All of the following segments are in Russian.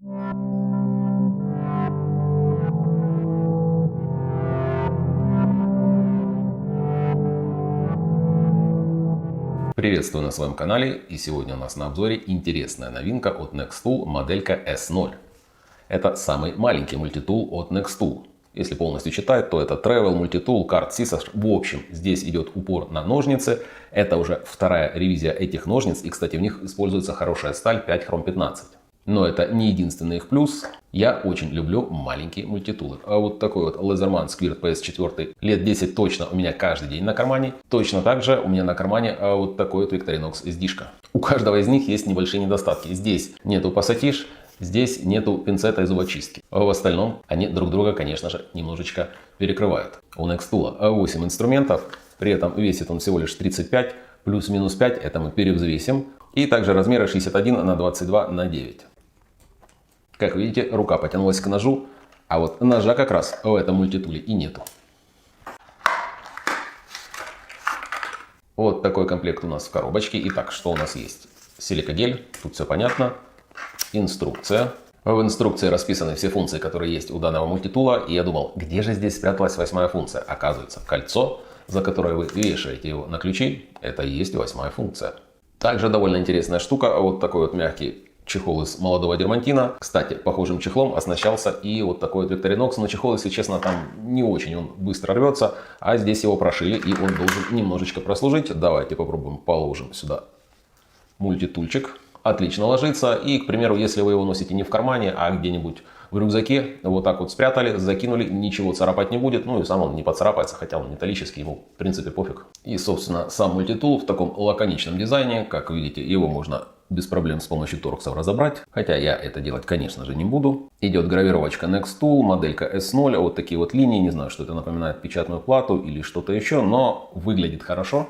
Приветствую на своем канале, и сегодня у нас на обзоре интересная новинка от Nextool, моделька S0. Это самый маленький мультитул от Nextool. Если полностью читать, то это Travel, Multitool, Card, Scissors. В общем, здесь идет упор на ножницы. Это уже вторая ревизия этих ножниц, и, кстати, в них используется хорошая сталь 5Хром15. Но это не единственный их плюс. Я очень люблю маленькие мультитулы. А вот такой вот Leatherman Squirt PS4 лет 10 точно у меня каждый день на кармане. Точно так же у меня на кармане вот такой вот Victorinox SD-шка. У каждого из них есть небольшие недостатки. Здесь нету пассатиж, здесь нету пинцета и зубочистки. А в остальном они друг друга, конечно же, немножечко перекрывают. У Nextool 8 инструментов, при этом весит он всего лишь 35, плюс-минус 5, это мы перевзвесим. И также размеры 61 на 22 на 9. Как видите, рука потянулась к ножу, а вот ножа как раз в этом мультитуле и нету. Вот такой комплект у нас в коробочке. Итак, что у нас есть? Силикагель, тут все понятно. Инструкция. В инструкции расписаны все функции, которые есть у данного мультитула. И я думал, где же здесь спряталась 8-я функция? Оказывается, кольцо, за которое вы вешаете его на ключи, это и есть 8-я функция. Также довольно интересная штука. Вот такой вот мягкий чехол из молодого дермантина. Кстати, похожим чехлом оснащался и вот такой вот Victorinox. Но чехол, если честно, там не очень, он быстро рвется. А здесь его прошили, и он должен немножечко прослужить. Давайте попробуем, положим сюда мультитульчик. Отлично ложится. И, к примеру, если вы его носите не в кармане, а где-нибудь в рюкзаке, вот так вот спрятали, закинули, ничего царапать не будет. Ну и сам он не поцарапается, хотя он металлический, ему в принципе пофиг. И, собственно, сам мультитул в таком лаконичном дизайне. Как видите, его можно без проблем с помощью торксов разобрать. Хотя я это делать, конечно же, не буду. Идет гравировочка Nextool, моделька S0. Вот такие вот линии. Не знаю, что это напоминает, печатную плату или что-то еще. Но выглядит хорошо.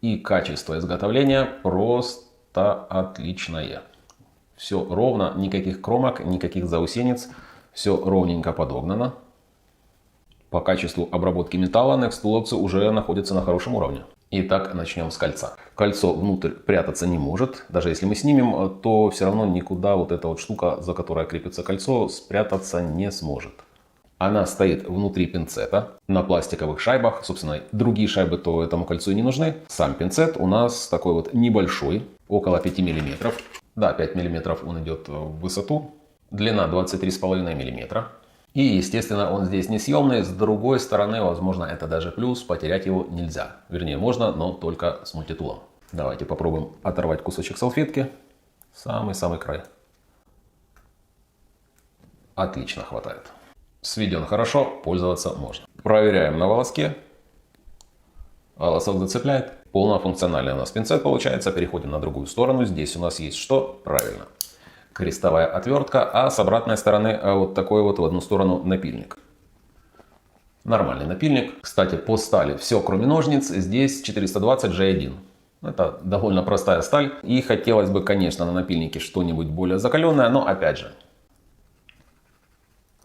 И качество изготовления просто отличное. Все ровно, никаких кромок, никаких заусенец. Все ровненько подогнано. По качеству обработки металла Nextoolовцы уже находятся на хорошем уровне. Итак, начнем с кольца. Кольцо внутрь прятаться не может. Даже если мы снимем, то все равно никуда вот эта вот штука, за которой крепится кольцо, спрятаться не сможет. Она стоит внутри пинцета на пластиковых шайбах. Собственно, другие шайбы то этому кольцу и не нужны. Сам пинцет у нас такой вот небольшой, около 5 мм. Да, 5 мм он идет в высоту. Длина 23,5 мм. И, естественно, он здесь несъемный. С другой стороны, возможно, это даже плюс. Потерять его нельзя. Вернее, можно, но только с мультитулом. Давайте попробуем оторвать кусочек салфетки. Самый-самый край. Отлично хватает. Сведен хорошо, пользоваться можно. Проверяем на волоске. Волосок зацепляет. Полнофункциональный у нас пинцет получается. Переходим на другую сторону. Здесь у нас есть что? Правильно. Крестовая отвертка, а с обратной стороны вот такой вот в одну сторону напильник. Нормальный напильник. Кстати, по стали все, кроме ножниц. Здесь 420 G1. Это довольно простая сталь. И хотелось бы, конечно, на напильнике что-нибудь более закаленное, но опять же.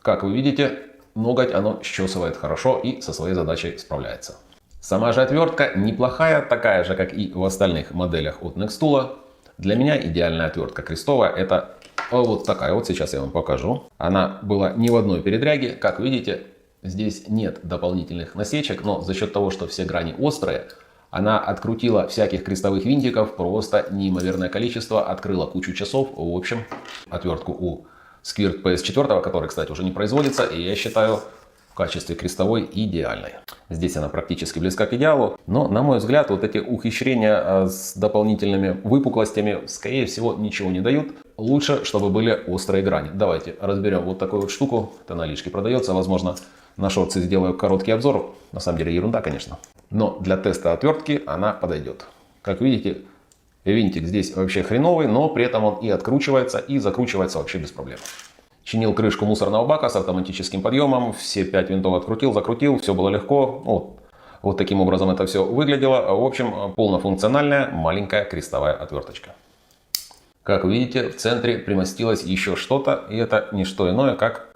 Как вы видите, ноготь оно счесывает хорошо и со своей задачей справляется. Сама же отвертка неплохая, такая же, как и в остальных моделях от Nextool. Для меня идеальная отвертка крестовая это вот такая вот, сейчас я вам покажу. Она была не в одной передряге, как видите, здесь нет дополнительных насечек, но за счет того, что все грани острые, она открутила всяких крестовых винтиков просто неимоверное количество, открыла кучу часов. В общем, отвертку у Squirt PS4, который, кстати, уже не производится, и я считаю в качестве крестовой идеальной. Здесь она практически близка к идеалу, но, на мой взгляд, вот эти ухищрения с дополнительными выпуклостями, скорее всего, ничего не дают. Лучше, чтобы были острые грани. Давайте разберем вот такую вот штуку. Это на Алишке продается. Возможно, на шорте сделаю короткий обзор. На самом деле ерунда, конечно. Но для теста отвертки она подойдет. Как видите, винтик здесь вообще хреновый, но при этом он и откручивается, и закручивается вообще без проблем. Чинил крышку мусорного бака с автоматическим подъемом. Все 5 винтов открутил, закрутил. Все было легко. Вот таким образом это все выглядело. В общем, полнофункциональная маленькая крестовая отверточка. Как вы видите, в центре примостилось еще что-то. И это не что иное, как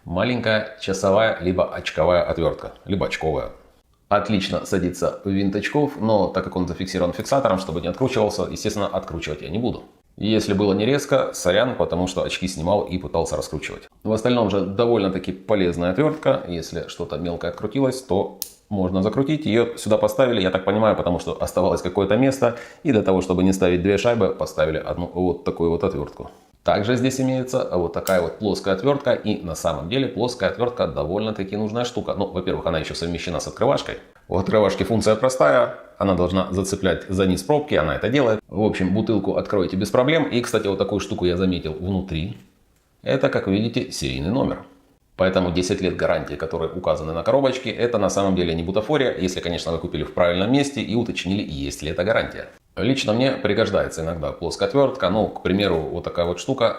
маленькая часовая либо очковая отвертка. Либо очковая. Отлично садится в винт очков, но так как он зафиксирован фиксатором, чтобы не откручивался, естественно, откручивать я не буду. Если было не резко, сорян, потому что очки снимал и пытался раскручивать. В остальном же довольно-таки полезная отвертка. Если что-то мелкое открутилось, то можно закрутить. Ее сюда поставили, я так понимаю, потому что оставалось какое-то место. И для того, чтобы не ставить две шайбы, поставили одну вот такую вот отвертку. Также здесь имеется вот такая вот плоская отвертка. И на самом деле плоская отвертка довольно-таки нужная штука. Ну, во-первых, она еще совмещена с открывашкой. У открывашки функция простая. Она должна зацеплять за низ пробки, она это делает. В общем, бутылку откроете без проблем. И, кстати, вот такую штуку я заметил внутри. Это, как вы видите, серийный номер. Поэтому 10 лет гарантии, которые указаны на коробочке, это на самом деле не бутафория, если, конечно, вы купили в правильном месте и уточнили, есть ли эта гарантия. Лично мне пригождается иногда плоская отвертка. Ну, к примеру, вот такая вот штука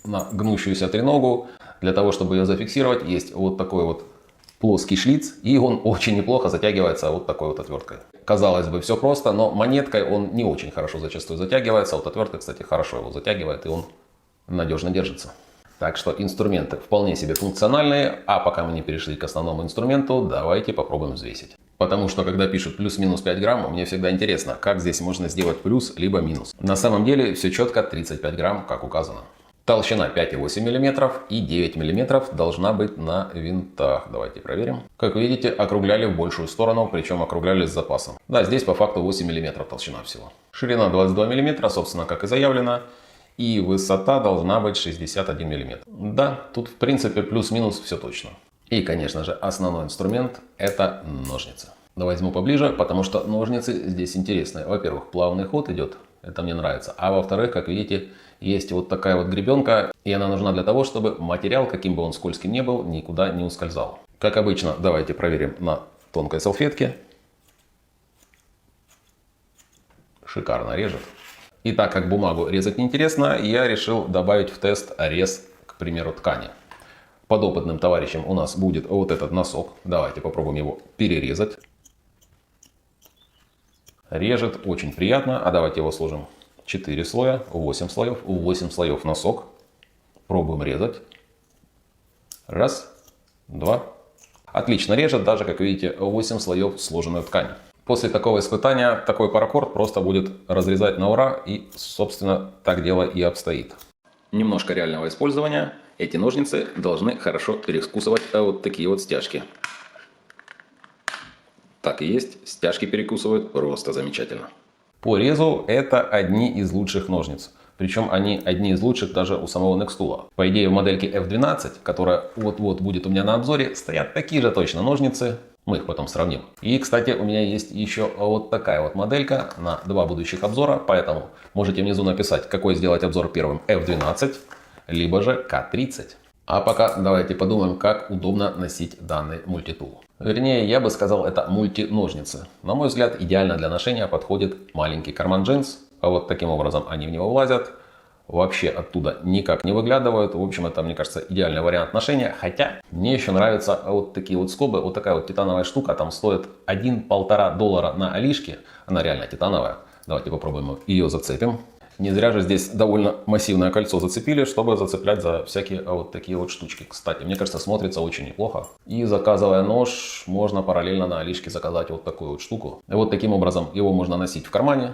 на гнущуюся треногу. Для того, чтобы ее зафиксировать, есть вот такой вот плоский шлиц, и он очень неплохо затягивается вот такой вот отверткой. Казалось бы, все просто, но монеткой он не очень хорошо зачастую затягивается. Вот отвертка, кстати, хорошо его затягивает, и он надежно держится. Так что инструменты вполне себе функциональные, а пока мы не перешли к основному инструменту, давайте попробуем взвесить. Потому что когда пишут плюс-минус 5 грамм, мне всегда интересно, как здесь можно сделать плюс либо минус. На самом деле все четко 35 грамм, как указано. Толщина 5,8 мм и 9 мм должна быть на винтах. Давайте проверим. Как видите, округляли в большую сторону, причем округляли с запасом. Да, здесь по факту 8 мм толщина всего. Ширина 22 мм, собственно, как и заявлено. И высота должна быть 61 мм. Да, тут в принципе плюс-минус все точно. И, конечно же, основной инструмент – это ножницы. Возьму поближе, потому что ножницы здесь интересные. Во-первых, плавный ход идет, это мне нравится. А во-вторых, как видите, есть вот такая вот гребенка, и она нужна для того, чтобы материал, каким бы он скользким ни был, никуда не ускользал. Как обычно, давайте проверим на тонкой салфетке. Шикарно режет. И так как бумагу резать неинтересно, я решил добавить в тест рез, к примеру, ткани. Подопытным товарищем у нас будет вот этот носок. Давайте попробуем его перерезать. Режет очень приятно. А давайте его сложим 4 слоя, 8 слоев. 8 слоев носок. Пробуем резать. Раз, два. Отлично режет, даже, как видите, 8 слоев сложенной ткани. После такого испытания такой паракорд просто будет разрезать на ура. И, собственно, так дело и обстоит. Немножко реального использования. Эти ножницы должны хорошо перекусывать вот такие вот стяжки. Так и есть, стяжки перекусывают просто замечательно. По резу это одни из лучших ножниц. Причем они одни из лучших даже у самого Nextool. По идее, в модельке F12, которая вот-вот будет у меня на обзоре, стоят такие же точно ножницы. Мы их потом сравним. И, кстати, у меня есть еще вот такая вот моделька на 2 будущих обзора. Поэтому можете внизу написать, какой сделать обзор первым: F12, либо же K30. А пока давайте подумаем, как удобно носить данный мультитул. Вернее, я бы сказал, это мульти-ножницы. На мой взгляд, идеально для ношения подходит маленький карман джинс. А вот таким образом они в него влазят. Вообще оттуда никак не выглядывают. В общем, это, мне кажется, идеальный вариант ношения. Хотя мне еще нравятся вот такие вот скобы. Вот такая вот титановая штука. Там стоит $1–1,5 на Алишке. Она реально титановая. Давайте попробуем ее зацепим. Не зря же здесь довольно массивное кольцо зацепили, чтобы зацеплять за всякие вот такие вот штучки. Кстати, мне кажется, смотрится очень неплохо. И заказывая нож, можно параллельно на Алишке заказать вот такую вот штуку. И вот таким образом его можно носить в кармане.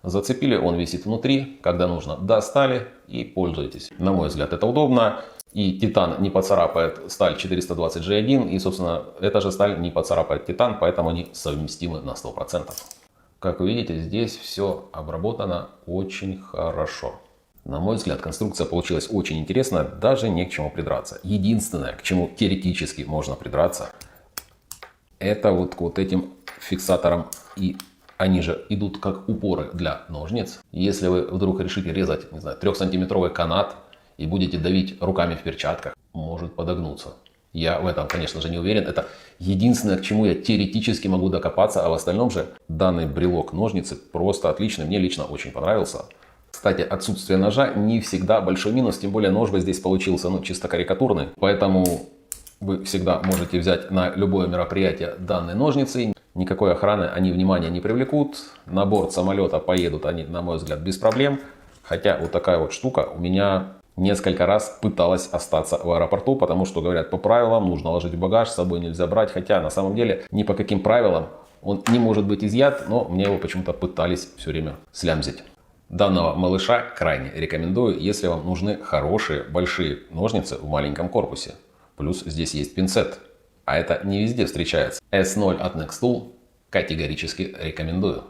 Зацепили, он висит внутри. Когда нужно, достали и пользуйтесь. На мой взгляд, это удобно. И титан не поцарапает сталь 420G1. И, собственно, эта же сталь не поцарапает титан, поэтому они совместимы на 100%. Как вы видите, здесь все обработано очень хорошо. На мой взгляд, конструкция получилась очень интересная, даже не к чему придраться. Единственное, к чему теоретически можно придраться, это вот к вот этим фиксаторам. И они же идут как упоры для ножниц. Если вы вдруг решите резать, не знаю, 3-сантиметровый канат и будете давить руками в перчатках, может подогнуться. Я в этом, конечно же, не уверен. Это единственное, к чему я теоретически могу докопаться. А в остальном же данный брелок ножницы просто отличный. Мне лично очень понравился. Кстати, отсутствие ножа не всегда большой минус. Тем более нож бы здесь получился чисто карикатурный. Поэтому вы всегда можете взять на любое мероприятие данные ножницы. Никакой охраны они внимания не привлекут. На борт самолета поедут они, на мой взгляд, без проблем. Хотя вот такая вот штука у меня несколько раз пыталась остаться в аэропорту, потому что, говорят, по правилам нужно ложить в багаж, с собой нельзя брать. Хотя на самом деле ни по каким правилам он не может быть изъят, но мне его почему-то пытались все время слямзить. Данного малыша крайне рекомендую, если вам нужны хорошие большие ножницы в маленьком корпусе. Плюс здесь есть пинцет, а это не везде встречается. S0 от Nextool категорически рекомендую.